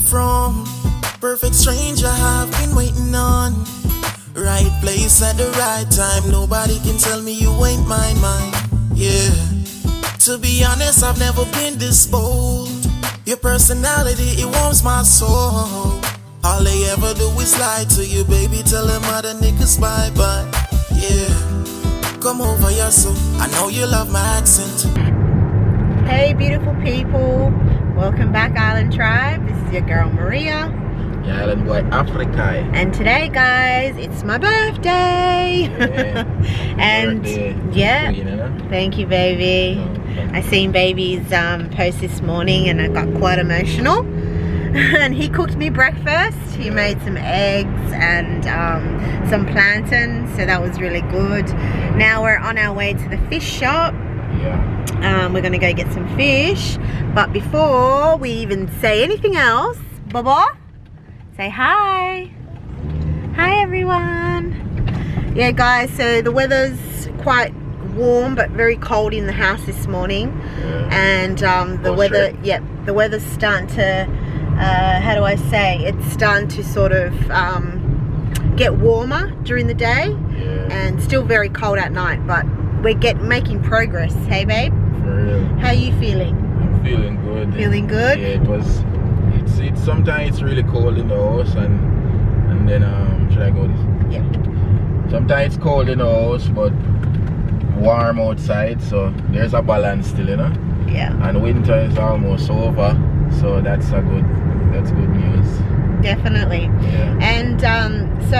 from. Perfect stranger I've been waiting on. Right place at the right time. Nobody can tell me you ain't mine. Yeah. To be honest, I've never been this bold. Your personality, it warms my soul. All they ever do is lie to you, baby. Tell them other niggas bye-bye. Yeah. Come over here, so I know you love my accent. Hey beautiful people, welcome back Island Tribe. This is your girl Maria. Yeah, Island Boy Africa. And today guys, it's my birthday. Yeah. And birthday. yeah, You know? thank you baby. I seen baby's post this morning and I got quite emotional. And he cooked me breakfast. He made some eggs and some plantain, so that was really good. Now we're on our way to the fish shop. Yeah. We're gonna go get some fish, but before we even say anything else, Baba, say hi. Hi everyone. Yeah guys, so the weather's quite warm but very cold in the house this morning. Yeah. And the weather's starting to how do I say, it's starting to sort of get warmer during the day. Yeah. And still very cold at night, but we're making progress. Hey babe, For real. how are you feeling? I'm feeling good. Feeling good? Yeah, it's sometimes it's really cold in the house and then should I go this? Yeah. Sometimes it's cold in the house but warm outside, so there's a balance still, you know? Yeah. And winter is almost over, so that's good news. Definitely. Yeah. And so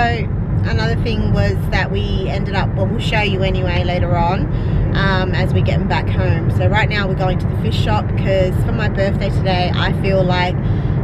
another thing was that we ended up, well, we'll show you anyway later on as we're getting back home. So right now we're going to the fish shop because for my birthday today I feel like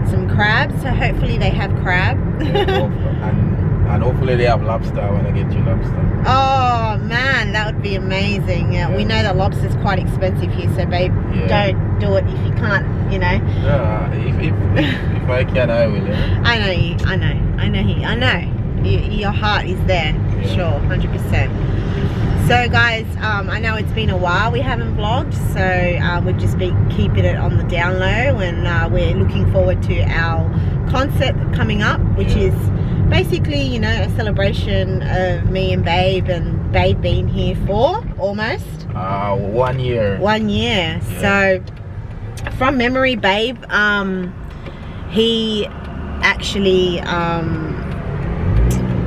some crabs, so hopefully they have crab. And hopefully they have lobster when I get you lobster. Oh man, that would be amazing. Yeah, we know that lobster's quite expensive here, so babe, don't do it if you can't, you know. Yeah, if I can, I will. Yeah. I know. Your heart is there, sure, 100%. So guys, I know it's been a while we haven't vlogged, so we've just been keeping it on the down low, and we're looking forward to our concert coming up, which is basically, you know, a celebration of me and Babe being here for almost 1 year. 1 year. Yeah. So from memory, Babe, he actually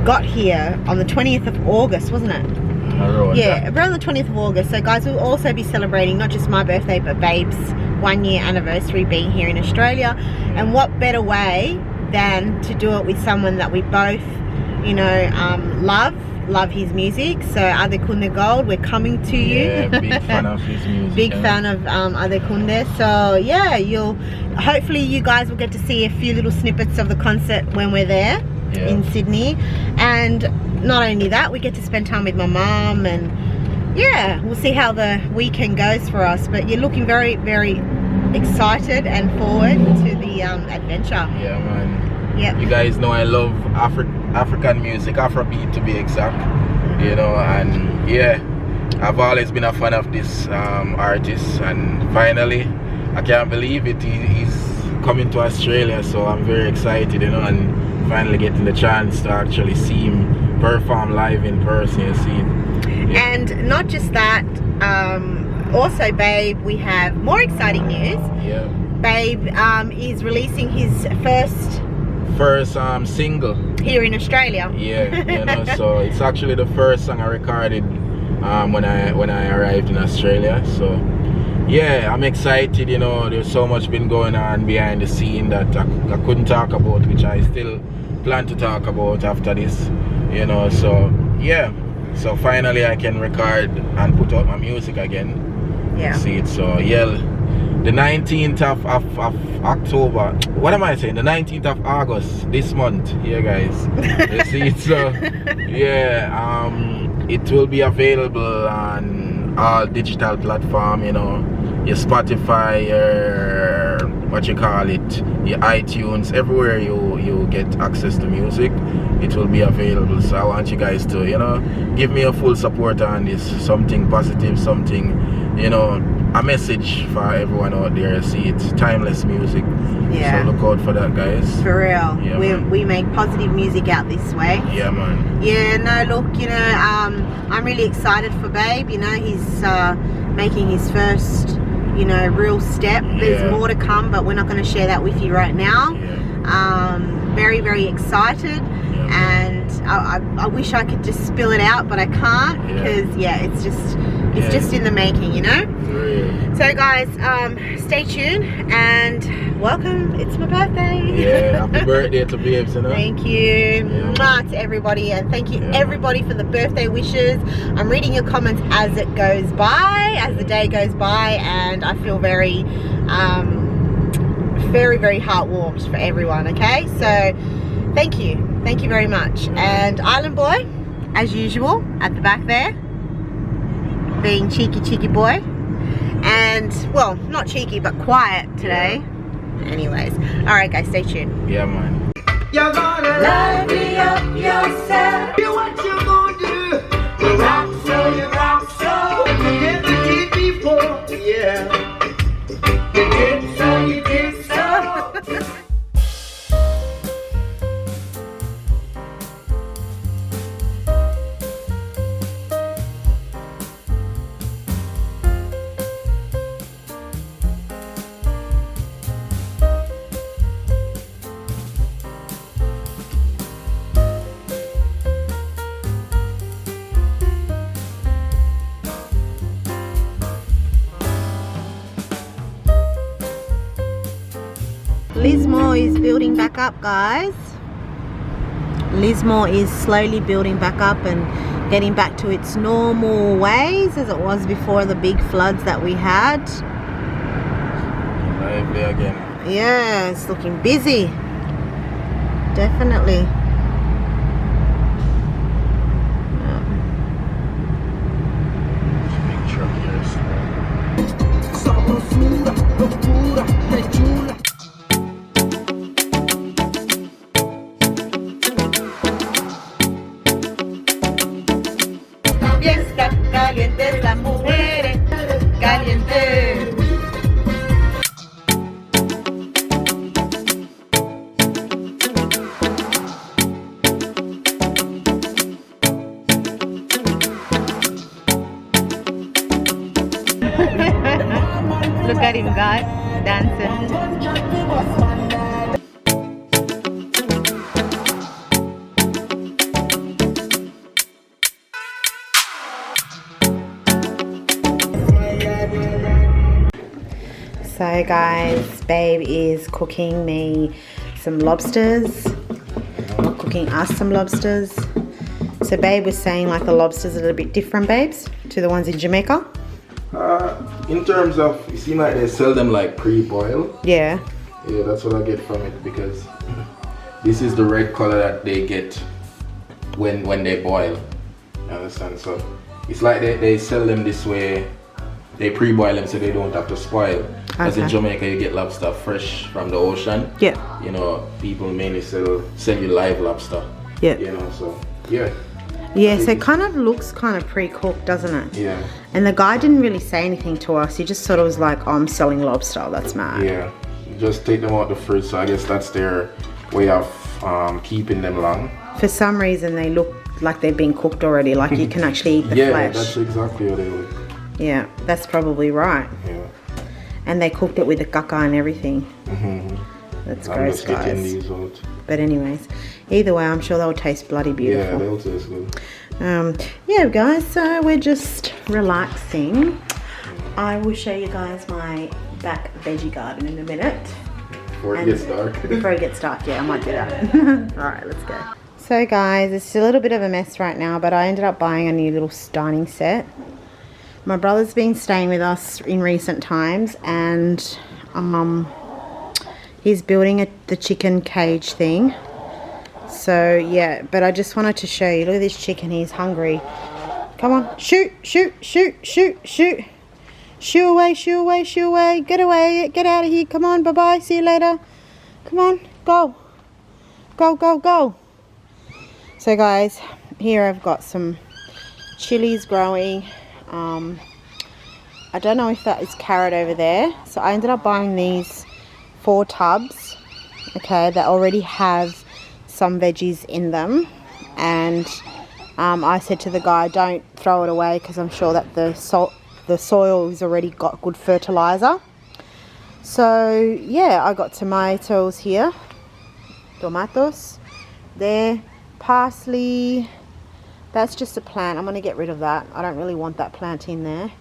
got here on the 20th of August, wasn't it? Around the 20th of August. So guys, we'll also be celebrating not just my birthday but Babe's 1 year anniversary being here in Australia. And what better way than to do it with someone that we both, you know, love his music. So Adekunle Gold, we're coming to you. Yeah, big fan of his music. Big fan of Adekunle. So yeah, hopefully you guys will get to see a few little snippets of the concert when we're there in Sydney. And not only that, we get to spend time with my mum, and yeah, we'll see how the weekend goes for us. But you're looking very, very excited and forward to the adventure. Yeah, man. Yeah. You guys know I love African music, Afrobeat to be exact. You know, and yeah, I've always been a fan of this artist, and finally, I can't believe it. He's coming to Australia, so I'm very excited, you know, and finally getting the chance to actually see him perform live in person. You see. Yeah. And not just that. Also, Babe, we have more exciting news. Yeah. Babe is releasing his first single here in Australia. Yeah, you know, so it's actually the first song I recorded when I arrived in Australia. So yeah, I'm excited. You know, there's so much been going on behind the scene that I couldn't talk about, which I still plan to talk about after this. You know, so yeah, so finally I can record and put out my music again. Yeah. See it. So yeah, the 19th of October, what am I saying, the 19th of August this month, yeah guys. You see it. So yeah, it will be available on all digital platform, you know, your Spotify, your what you call it, your iTunes, everywhere you get access to music, it will be available. So I want you guys to, you know, give me a full support on this, something positive, something, you know, a message for everyone out there. See, it's timeless music. Yeah. So look out for that, guys. For real. Yeah, we make positive music out this way. Yeah, man. Yeah, no, look, you know, I'm really excited for Babe. You know, he's making his first, you know, real step. There's more to come, but we're not going to share that with you right now. Yeah. Very, very excited. And I wish I could just spill it out, but I can't because it's just in the making, you know. So guys, stay tuned and welcome. It's my birthday. Yeah, happy birthday to Babes, you know. Thank you to everybody, and thank you everybody for the birthday wishes. I'm reading your comments as it goes by, as the day goes by, and I feel very very heartwarmed for everyone. Okay, so thank you very much. And Island Boy, as usual, at the back there, being cheeky boy, and well, not cheeky but quiet today. Anyways, all right guys, stay tuned. Yeah, man. You're gonna Liven up yourself. do what you're gonna do. You rock so. You never did before. Yeah. You did so. Lismore is building back up, guys. Lismore is slowly building back up and getting back to its normal ways as it was before the big floods that we had. Lively again. Yeah, it's looking busy. Definitely. Big truck here. Sabrosura, locura, qué chula. Fiesta caliente, las mujeres caliente. Look at him, guys, dancing. So guys, Babe is cooking me some lobsters, or cooking us some lobsters. So Babe was saying like the lobsters are a little bit different, babes, to the ones in Jamaica. In terms of, it seems like they sell them like pre-boiled. Yeah. Yeah, that's what I get from it, because this is the red color that they get when they boil. You understand? So it's like they sell them this way. They pre-boil them so they don't have to spoil. As in Jamaica, you get lobster fresh from the ocean. Yeah. You know, people mainly sell you live lobster. Yeah. You know, so yeah. Yeah, so it kind of looks kind of pre-cooked, doesn't it? Yeah. And the guy didn't really say anything to us. He just sort of was like, oh, I'm selling lobster. That's mad. Yeah. Just take them out the fridge. So I guess that's their way of keeping them long. For some reason, they look like they've been cooked already. Like you can actually eat the Yeah, flesh. that's exactly what they look. Yeah, that's probably right. Yeah. And they cooked it with the caca and everything. Mm-hmm. That's I'm gross, just getting guys. these out. But anyways, either way, I'm sure they'll taste bloody Yeah, beautiful. they'll taste good. Yeah, guys, so we're just relaxing. I will show you guys my back veggie garden in a minute. Before it gets dark. Before it gets dark, yeah, I might do that. Alright, let's go. So guys, it's a little bit of a mess right now, but I ended up buying a new little dining set. My brother's been staying with us in recent times, and he's building the chicken cage thing. So yeah, but I just wanted to show you. Look at this chicken, he's hungry. Come on, shoot, shoot, shoot, shoot, shoot. Shoo away, shoo away, shoo away. Get away, get out of here. Come on, bye-bye, see you later. Come on, go. Go, go, go. So guys, here I've got some chilies growing. I don't know if that is carrot over there. So I ended up buying these 4 tubs, okay, that already have some veggies in them. And I said to the guy, don't throw it away because I'm sure that the soil has already got good fertilizer. So yeah, I got tomatoes here, tomatoes there, parsley. That's just a plant. I'm going to get rid of that. I don't really want that plant in there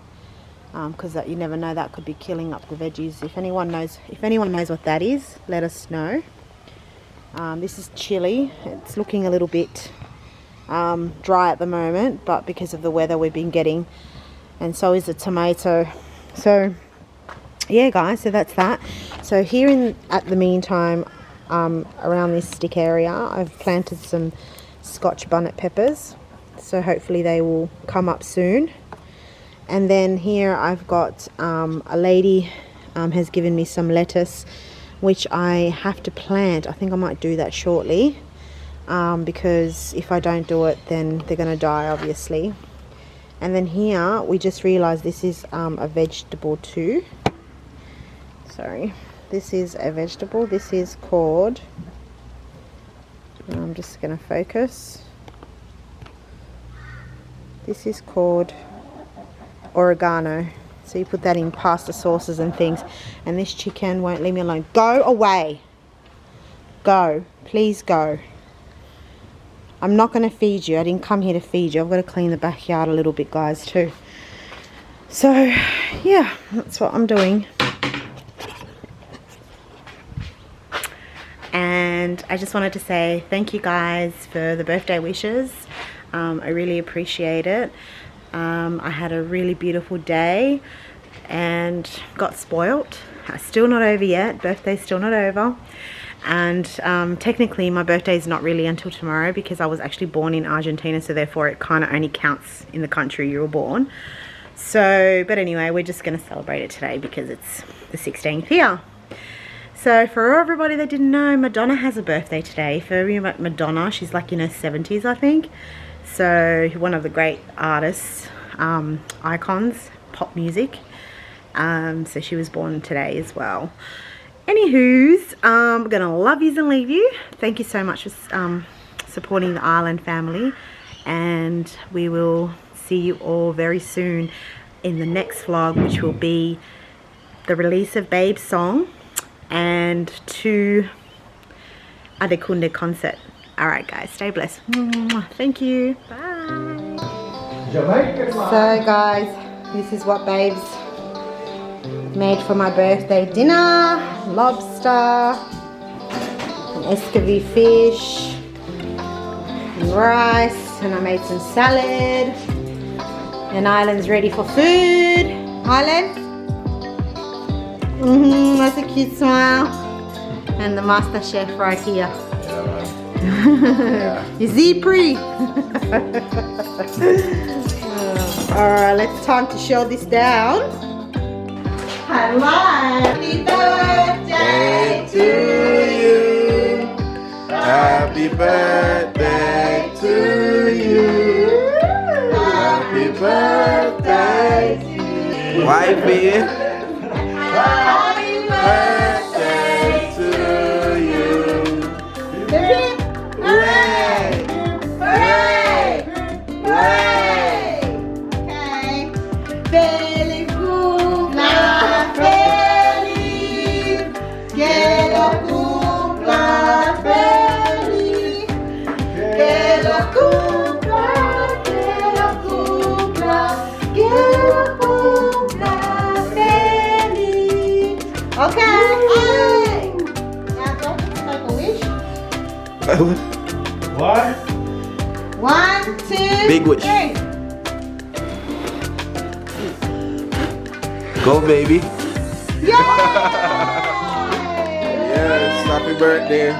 because that, you never know, that could be killing up the veggies. If anyone knows what that is, let us know. This is chili. It's looking a little bit dry at the moment, but because of the weather we've been getting, and so is the tomato. So yeah guys, so that's that. So here at the meantime, around this stick area, I've planted some Scotch bonnet peppers, so hopefully they will come up soon. And then here I've got a lady has given me some lettuce, which I have to plant. I think I might do that shortly, because if I don't do it, then they're going to die, obviously. And then here we just realized this is a vegetable too. Sorry, this is a vegetable. This is called, I'm just going to focus. This is called oregano. So you put that in pasta sauces and things. And this chicken won't leave me alone. Go away. Go. Please go. I'm not going to feed you. I didn't come here to feed you. I've got to clean the backyard a little bit, guys, too. So yeah, that's what I'm doing. And I just wanted to say thank you guys for the birthday wishes. I really appreciate it. I had a really beautiful day and got spoilt. Still not over yet. Birthday's still not over. And technically my birthday is not really until tomorrow because I was actually born in Argentina, so therefore it kind of only counts in the country you were born. So, but anyway, we're just going to celebrate it today because it's the 16th here. So for everybody that didn't know, Madonna has a birthday today. For you, Madonna, she's like in her 70s, I think. So one of the great artists, icons, pop music. So she was born today as well. Anywho's, I'm gonna love yous and leave you. Thank you so much for supporting the Island family, and we will see you all very soon in the next vlog, which will be the release of Babe's song and 2 Adekunle concert. Alright guys, stay blessed. Thank you. Bye. So guys, this is what Babes made for my birthday dinner. Lobster, an escovy fish, and rice, and I made some salad. And Island's ready for food. Island? That's a cute smile. And the master chef right here. Yeah. Is he pre? Alright, it's time to show this down. Happy birthday to you. Happy birthday to you. Happy birthday to you. Wifey. Happy birthday to you. Hooray! Hooray! Hooray! Okay. Feliz cumpla feliz. Que lo cumpla feliz. Que lo cumpla, que lo cumpla, que lo cumpla feliz. Okay. Now go make a wish. What? 1, 2, Big wish. 3. Go, baby. Yay! Yes, happy birthday.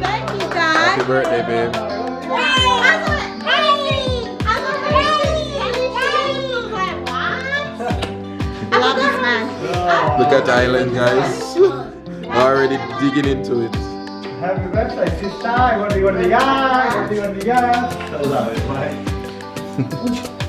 Thank you, guys. Happy birthday, babe. I love this man. Look at Island, guys. Already digging into it. Happy birthday, sister. What do you want to go? What do you want to go? That was mate.